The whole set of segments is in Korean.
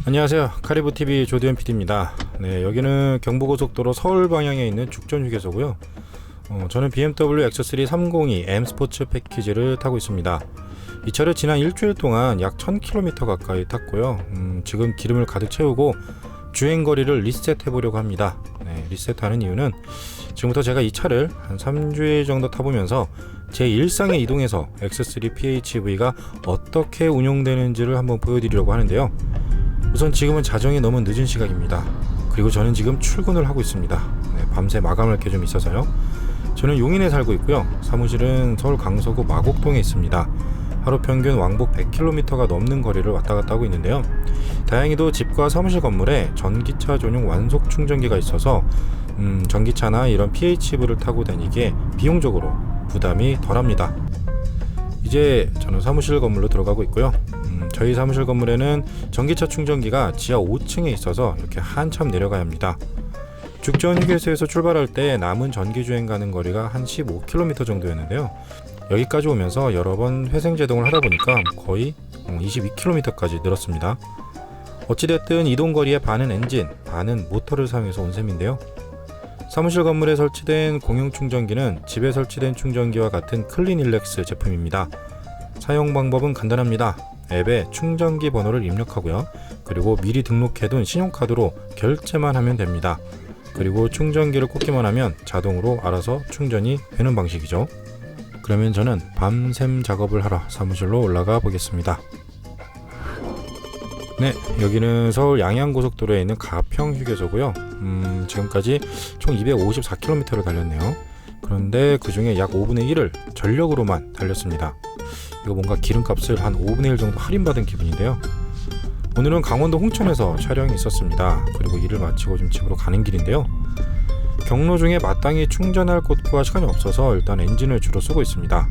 안녕하세요. 카리브TV 조대현 PD입니다. 네, 여기는 경부고속도로 서울 방향에 있는 죽전 휴게소고요. 저는 BMW X3 302 M 스포츠 패키지를 타고 있습니다. 이 차를 지난 일주일 동안 약 1000km 가까이 탔고요. 지금 기름을 가득 채우고 주행거리를 리셋해 보려고 합니다. 네, 리셋하는 이유는 지금부터 제가 이 차를 한 3주일 정도 타보면서 제 일상에 이동해서 X3 PHEV가 어떻게 운용되는지를 한번 보여드리려고 하는데요. 우선 지금은 자정이 너무 늦은 시각입니다. 그리고 저는 지금 출근을 하고 있습니다. 네, 밤새 마감할 게 좀 있어서요. 저는 용인에 살고 있고요. 사무실은 서울 강서구 마곡동에 있습니다. 하루 평균 왕복 100km가 넘는 거리를 왔다 갔다 하고 있는데요. 다행히도 집과 사무실 건물에 전기차 전용 완속 충전기가 있어서 전기차나 이런 PHEV를 타고 다니기에 비용적으로 부담이 덜합니다. 이제 저는 사무실 건물로 들어가고 있고요. 저희 사무실 건물에는 전기차 충전기가 지하 5층에 있어서 이렇게 한참 내려가야 합니다. 죽전 휴게소에서 출발할 때 남은 전기 주행 가는 거리가 한 15km 정도였는데요. 여기까지 오면서 여러 번 회생 제동을 하다 보니까 거의 22km까지 늘었습니다. 어찌됐든 이동 거리의 반은 엔진, 반은 모터를 사용해서 온 셈인데요. 사무실 건물에 설치된 공용 충전기는 집에 설치된 충전기와 같은 클린일렉스 제품입니다. 사용 방법은 간단합니다. 앱에 충전기 번호를 입력하고요. 그리고 미리 등록해둔 신용카드로 결제만 하면 됩니다. 그리고 충전기를 꽂기만 하면 자동으로 알아서 충전이 되는 방식이죠. 그러면 저는 밤샘 작업을 하러 사무실로 올라가 보겠습니다. 네, 여기는 서울 양양고속도로에 있는 가평 휴게소고요. 지금까지 총 254km를 달렸네요. 그런데 그 중에 약 5분의 1을 전력으로만 달렸습니다. 이거 뭔가 기름값을 한 5분의 1 정도 할인받은 기분인데요. 오늘은 강원도 홍천에서 촬영이 있었습니다. 그리고 일을 마치고 지금 집으로 가는 길인데요. 경로 중에 마땅히 충전할 곳과 시간이 없어서 일단 엔진을 주로 쓰고 있습니다.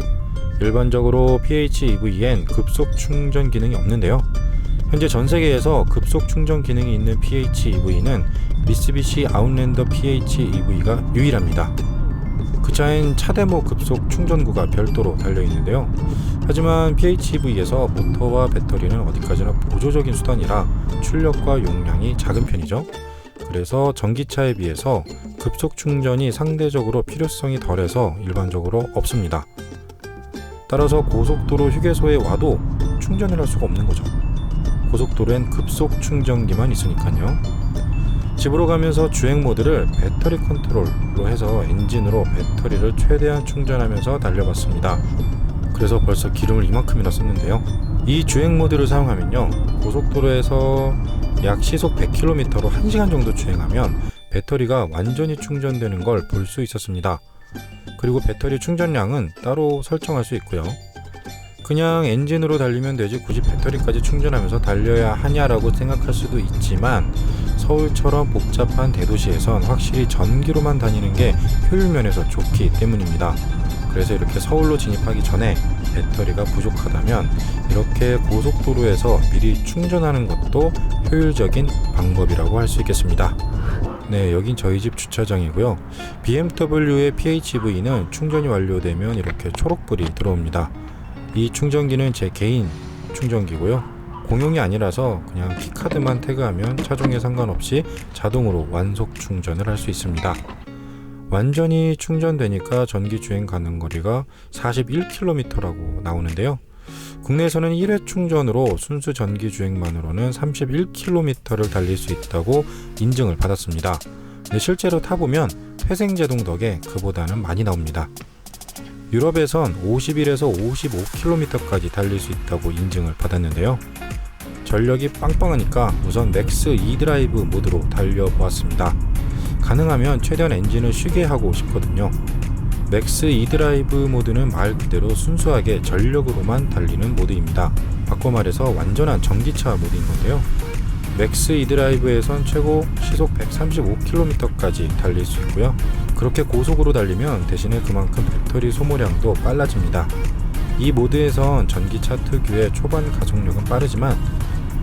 일반적으로 PHEV엔 급속 충전 기능이 없는데요. 현재 전 세계에서 급속 충전 기능이 있는 PHEV는 미쓰비시 아웃랜더 PHEV가 유일합니다. 그 차엔 차대모 급속 충전구가 별도로 달려있는데요. 하지만 PHEV에서 모터와 배터리는 어디까지나 보조적인 수단이라 출력과 용량이 작은 편이죠. 그래서 전기차에 비해서 급속 충전이 상대적으로 필요성이 덜해서 일반적으로 없습니다. 따라서 고속도로 휴게소에 와도 충전을 할 수가 없는 거죠. 고속도로엔 급속 충전기만 있으니까요. 집으로 가면서 주행 모드를 배터리 컨트롤로 해서 엔진으로 배터리를 최대한 충전하면서 달려봤습니다. 그래서 벌써 기름을 이만큼이나 썼는데요. 이 주행 모드를 사용하면요, 고속도로에서 약 시속 100km로 1시간 정도 주행하면 배터리가 완전히 충전되는 걸 볼 수 있었습니다. 그리고 배터리 충전량은 따로 설정할 수 있고요. 그냥 엔진으로 달리면 되지 굳이 배터리까지 충전하면서 달려야 하냐라고 생각할 수도 있지만 서울처럼 복잡한 대도시에선 확실히 전기로만 다니는 게 효율면에서 좋기 때문입니다. 그래서 이렇게 서울로 진입하기 전에 배터리가 부족하다면 이렇게 고속도로에서 미리 충전하는 것도 효율적인 방법이라고 할 수 있겠습니다. 네, 여긴 저희 집 주차장이고요. BMW의 PHEV는 충전이 완료되면 이렇게 초록불이 들어옵니다. 이 충전기는 제 개인 충전기고요. 공용이 아니라서 그냥 키카드만 태그하면 차종에 상관없이 자동으로 완속 충전을 할 수 있습니다. 완전히 충전되니까 전기 주행 가는 거리가 41km라고 나오는데요. 국내에서는 1회 충전으로 순수 전기 주행만으로는 31km를 달릴 수 있다고 인증을 받았습니다. 근데 실제로 타보면 회생 제동 덕에 그보다는 많이 나옵니다. 유럽에선 51에서 55km까지 달릴 수 있다고 인증을 받았는데요. 전력이 빵빵하니까 우선 맥스 e드라이브 모드로 달려보았습니다. 가능하면 최대한 엔진을 쉬게 하고 싶거든요. 맥스 e드라이브 모드는 말 그대로 순수하게 전력으로만 달리는 모드입니다. 바꿔 말해서 완전한 전기차 모드인 건데요. 맥스 e드라이브에선 최고 시속 135km까지 달릴 수 있고요. 그렇게 고속으로 달리면 대신에 그만큼 배터리 소모량도 빨라집니다. 이 모드에선 전기차 특유의 초반 가속력은 빠르지만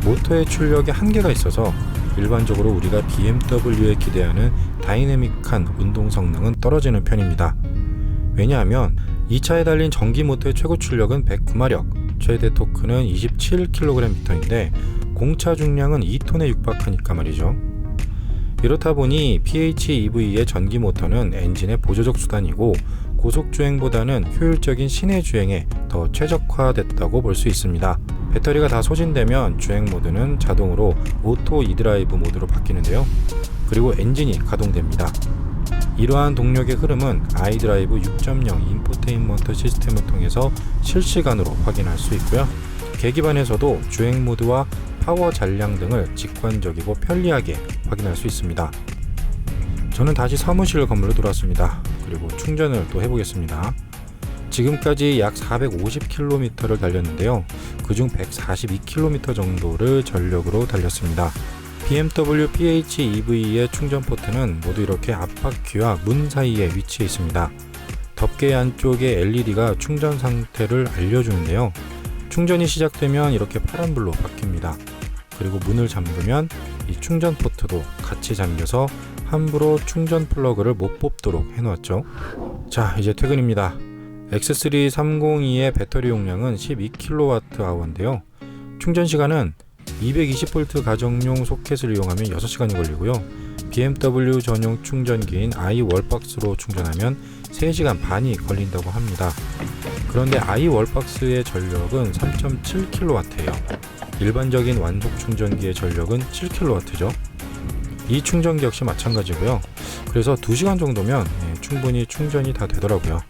모터의 출력에 한계가 있어서 일반적으로 우리가 BMW에 기대하는 다이내믹한 운동 성능은 떨어지는 편입니다. 왜냐하면 이 차에 달린 전기 모터의 최고 출력은 109마력, 최대 토크는 27kgm인데 공차 중량은 2톤에 육박하니까 말이죠. 이렇다 보니 PHEV의 전기 모터는 엔진의 보조적 수단이고 고속 주행보다는 효율적인 시내 주행에 더 최적화됐다고 볼 수 있습니다. 배터리가 다 소진되면 주행 모드는 자동으로 오토 이드라이브 모드로 바뀌는데요. 그리고 엔진이 가동됩니다. 이러한 동력의 흐름은 아이드라이브 6.0 인포테인먼트 시스템을 통해서 실시간으로 확인할 수 있고요. 계기판에서도 주행 모드와 파워 잔량 등을 직관적이고 편리하게 확인할 수 있습니다. 저는 다시 사무실 건물로 돌아왔습니다. 그리고 충전을 또 해보겠습니다. 지금까지 약 450km를 달렸는데요. 그중 142km 정도를 전력으로 달렸습니다. BMW PHEV의 충전 포트는 모두 이렇게 앞바퀴와 문 사이에 위치해 있습니다. 덮개 안쪽에 LED가 충전 상태를 알려주는데요. 충전이 시작되면 이렇게 파란불로 바뀝니다. 그리고 문을 잠그면 이 충전 포트도 같이 잠겨서 함부로 충전 플러그를 못 뽑도록 해놓았죠. 자, 이제 퇴근입니다. X3 302의 배터리 용량은 12kWh인데요. 충전 시간은 220V 가정용 소켓을 이용하면 6시간이 걸리고요. BMW 전용 충전기인 iWallbox로 충전하면 3시간 반이 걸린다고 합니다. 그런데 iWallbox의 전력은 3.7kW예요. 일반적인 완속 충전기의 전력은 7kW죠. 이 충전기 역시 마찬가지고요. 그래서 2시간 정도면 충분히 충전이 다 되더라고요.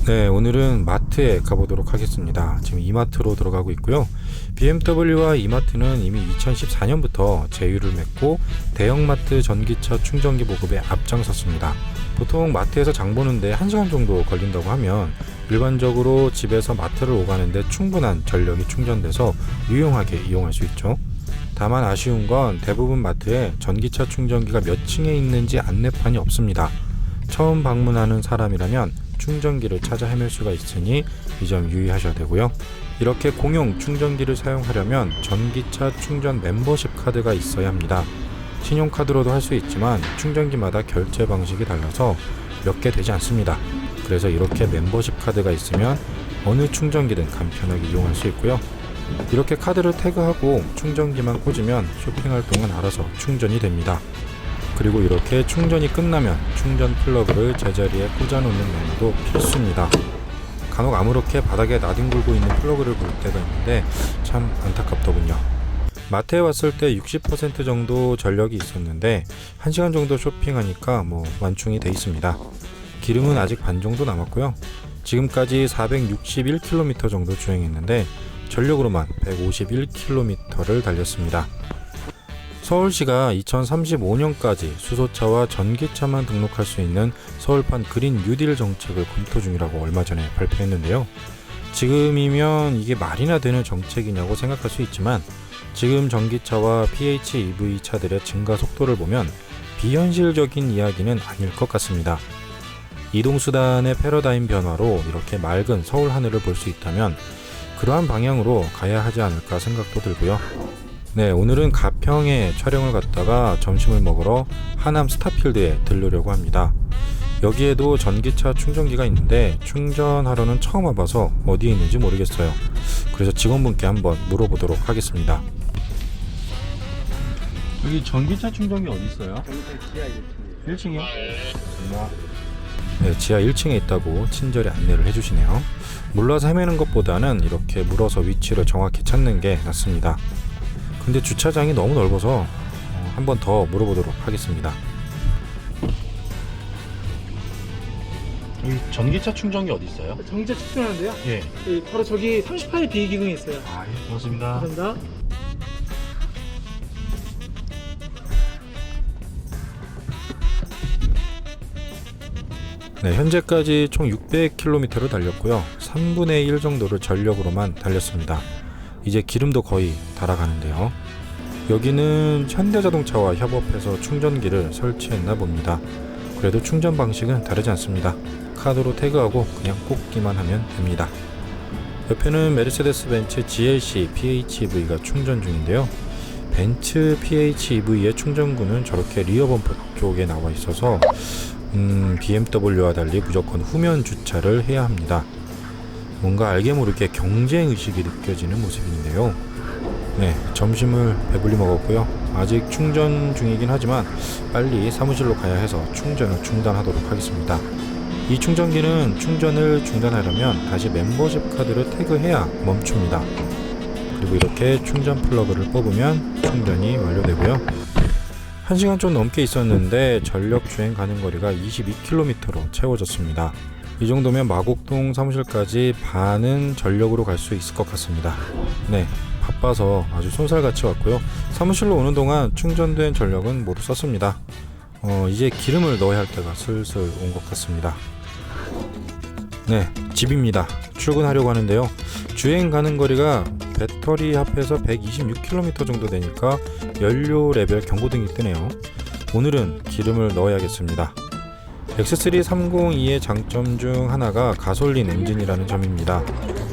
네, 오늘은 마트에 가보도록 하겠습니다. 지금 이마트로 들어가고 있고요. BMW와 이마트는 이미 2014년부터 제휴를 맺고 대형마트 전기차 충전기 보급에 앞장섰습니다. 보통 마트에서 장 보는데 1시간 정도 걸린다고 하면 일반적으로 집에서 마트를 오가는데 충분한 전력이 충전돼서 유용하게 이용할 수 있죠. 다만 아쉬운 건 대부분 마트에 전기차 충전기가 몇 층에 있는지 안내판이 없습니다. 처음 방문하는 사람이라면 충전기를 찾아 헤맬 수가 있으니 이 점 유의하셔야 되고요. 이렇게 공용 충전기를 사용하려면 전기차 충전 멤버십 카드가 있어야 합니다. 신용카드로도 할 수 있지만 충전기마다 결제 방식이 달라서 몇 개 되지 않습니다. 그래서 이렇게 멤버십 카드가 있으면 어느 충전기든 간편하게 이용할 수 있고요. 이렇게 카드를 태그하고 충전기만 꽂으면 쇼핑할 동안 알아서 충전이 됩니다. 그리고 이렇게 충전이 끝나면 충전 플러그를 제자리에 꽂아놓는 매너도 필수입니다. 간혹 아무렇게 바닥에 나뒹굴고 있는 플러그를 볼 때가 있는데 참 안타깝더군요. 마트에 왔을 때 60% 정도 전력이 있었는데 1시간 정도 쇼핑하니까 완충이 돼 있습니다. 기름은 아직 반 정도 남았고요. 지금까지 461km 정도 주행했는데 전력으로만 151km를 달렸습니다. 서울시가 2035년까지 수소차와 전기차만 등록할 수 있는 서울판 그린 뉴딜 정책을 검토 중이라고 얼마 전에 발표했는데요. 지금이면 이게 말이나 되는 정책이냐고 생각할 수 있지만 지금 전기차와 PHEV 차들의 증가 속도를 보면 비현실적인 이야기는 아닐 것 같습니다. 이동수단의 패러다임 변화로 이렇게 맑은 서울 하늘을 볼 수 있다면 그러한 방향으로 가야 하지 않을까 생각도 들고요. 네, 오늘은 가평에 촬영을 갔다가 점심을 먹으러 하남 스타필드에 들르려고 합니다. 여기에도 전기차 충전기가 있는데 충전하러는 처음 와봐서 어디에 있는지 모르겠어요. 그래서 직원분께 한번 물어보도록 하겠습니다. 여기 전기차 충전기 어디 있어요? 지하 1층이요? 네, 지하 1층에 있다고 친절히 안내를 해주시네요. 몰라서 헤매는 것보다는 이렇게 물어서 위치를 정확히 찾는 게 낫습니다. 근데 주차장이 너무 넓어서 한 번 더 물어보도록 하겠습니다. 여기 전기차 충전기 어디 있어요? 전기차 충전하는데요? 예. 바로 저기 38 비기능이 있어요. 아, 예, 고맙습니다. 감사합니다. 네, 현재까지 총 600km를 달렸고요. 3분의 1 정도를 전력으로만 달렸습니다. 이제 기름도 거의 달아가는데요. 여기는 현대자동차와 협업해서 충전기를 설치했나 봅니다. 그래도 충전 방식은 다르지 않습니다. 카드로 태그하고 그냥 꽂기만 하면 됩니다. 옆에는 메르세데스 벤츠 GLC PHEV가 충전 중인데요. 벤츠 PHEV의 충전구는 저렇게 리어 범퍼 쪽에 나와 있어서 BMW와 달리 무조건 후면 주차를 해야 합니다. 뭔가 알게 모르게 경쟁의식이 느껴지는 모습인데요. 네, 점심을 배불리 먹었고요. 아직 충전 중이긴 하지만 빨리 사무실로 가야 해서 충전을 중단하도록 하겠습니다. 이 충전기는 충전을 중단하려면 다시 멤버십 카드를 태그해야 멈춥니다. 그리고 이렇게 충전 플러그를 뽑으면 충전이 완료되고요. 1시간 좀 넘게 있었는데 전력 주행 가는 거리가 22km로 채워졌습니다. 이 정도면 마곡동 사무실까지 반은 전력으로 갈 수 있을 것 같습니다. 네, 바빠서 아주 쏜살같이 왔고요. 사무실로 오는 동안 충전된 전력은 모두 썼습니다. 이제 기름을 넣어야 할 때가 슬슬 온 것 같습니다. 네, 집입니다. 출근하려고 하는데요. 주행 가는 거리가 배터리 합해서 126km 정도 되니까 연료 레벨 경고등이 뜨네요. 오늘은 기름을 넣어야겠습니다. X3 302의 장점 중 하나가 가솔린 엔진이라는 점입니다.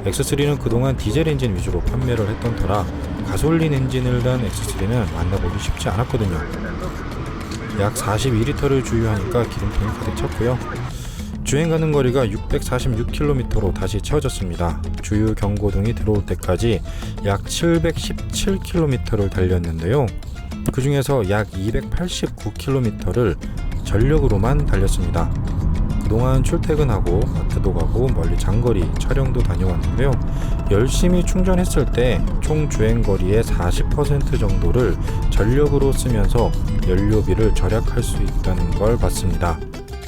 X3는 그동안 디젤 엔진 위주로 판매를 했던 터라 가솔린 엔진을 단 X3는 만나보기 쉽지 않았거든요. 약 42리터를 주유하니까 기름통이 가득 찼고요. 주행 가는 거리가 646km로 다시 채워졌습니다. 주유 경고등이 들어올 때까지 약 717km를 달렸는데요. 그 중에서 약 289km를 전력으로만 달렸습니다. 그동안 출퇴근하고 마트도 가고 멀리 장거리 촬영도 다녀왔는데요. 열심히 충전했을 때 총 주행 거리의 40% 정도를 전력으로 쓰면서 연료비를 절약할 수 있다는 걸 봤습니다.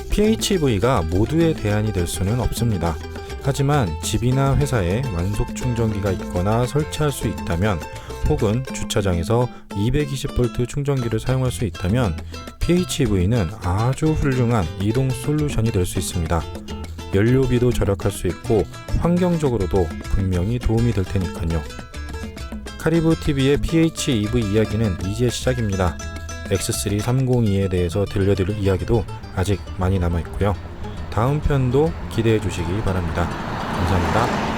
PHEV가 모두의 대안이 될 수는 없습니다. 하지만 집이나 회사에 완속 충전기가 있거나 설치할 수 있다면, 혹은 주차장에서 220V 충전기를 사용할 수 있다면 PHEV는 아주 훌륭한 이동 솔루션이 될 수 있습니다. 연료비도 절약할 수 있고 환경적으로도 분명히 도움이 될 테니까요. 카리브TV의 PHEV 이야기는 이제 시작입니다. X3 302에 대해서 들려드릴 이야기도 아직 많이 남아있고요. 다음 편도 기대해 주시기 바랍니다. 감사합니다.